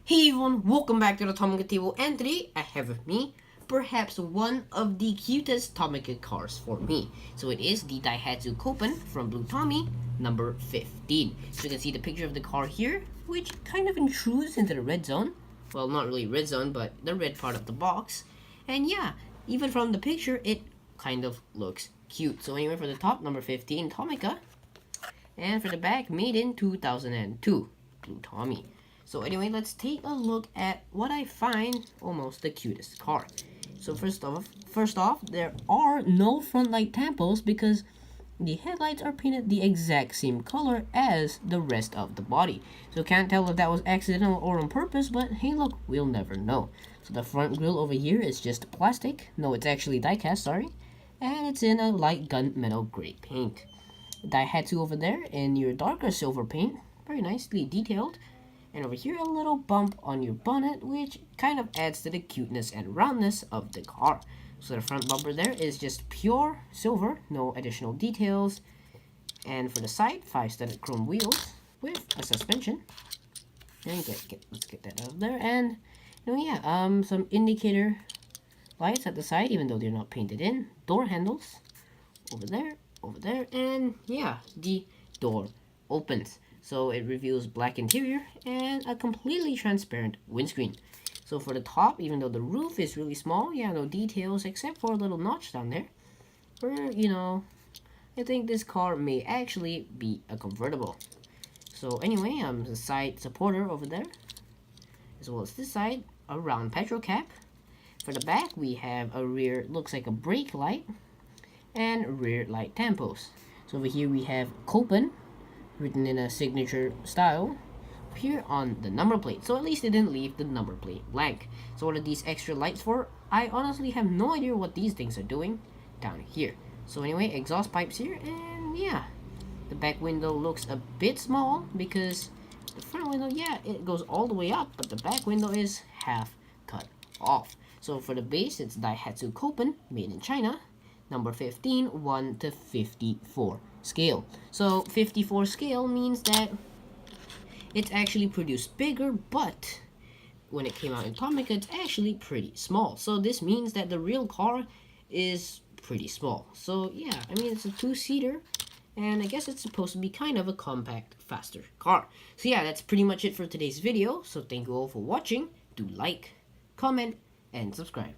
Hey everyone, welcome back to the Tomica Table, and today I have with me perhaps one of the cutest Tomica cars for me. So it is the Daihatsu Copen from Blue Tommy, number 15. So you can see the picture of the car here, which kind of intrudes into the red zone. Well, not really red zone, but the red part of the box. And yeah, even from the picture, it kind of looks cute. So anyway, for the top, number 15, Tomica. And for the back, made in 2002, Blue Tommy. So anyway, let's take a look at what I find almost the cutest car. So first off, there are no front light tampos because the headlights are painted the exact same color as the rest of the body. So can't tell if that was accidental or on purpose, but hey look, we'll never know. So the front grille over here is just plastic. No, it's actually die-cast, sorry. And it's in a light gunmetal gray paint. Daihatsu over there in your darker silver paint, very nicely detailed. And over here, a little bump on your bonnet, which kind of adds to the cuteness and roundness of the car. So the front bumper there is just pure silver, no additional details. And for the side, 5-studded chrome wheels with a suspension. And let's get that out of there. And some indicator lights at the side, even though they're not painted in. Door handles over there, and yeah, the door opens. So it reveals black interior and a completely transparent windscreen. So for the top, even though the roof is really small, yeah, no details except for a little notch down there. Where, I think this car may actually be a convertible. So anyway, the side supporter over there, as well as this side, a round petrol cap. For the back, we have a rear, looks like a brake light, and rear light tampos. So over here we have Copen, written in a signature style here on the number plate. So at least it didn't leave the number plate blank. So what are these extra lights for? I honestly have no idea what these things are doing down here. So anyway, exhaust pipes here, and yeah, the back window looks a bit small because the front window, yeah, it goes all the way up, but the back window is half cut off. So for the base, it's Daihatsu Copen, made in China, number 15, 1 to 54 scale. So 54 scale means that it's actually produced bigger, but when it came out in Tomica, it's actually pretty small. So this means that the real car is pretty small. So yeah, I mean, it's a two-seater, and I guess it's supposed to be kind of a compact, faster car. So yeah, that's pretty much it for today's video. So thank you all for watching. Do like, comment, and subscribe.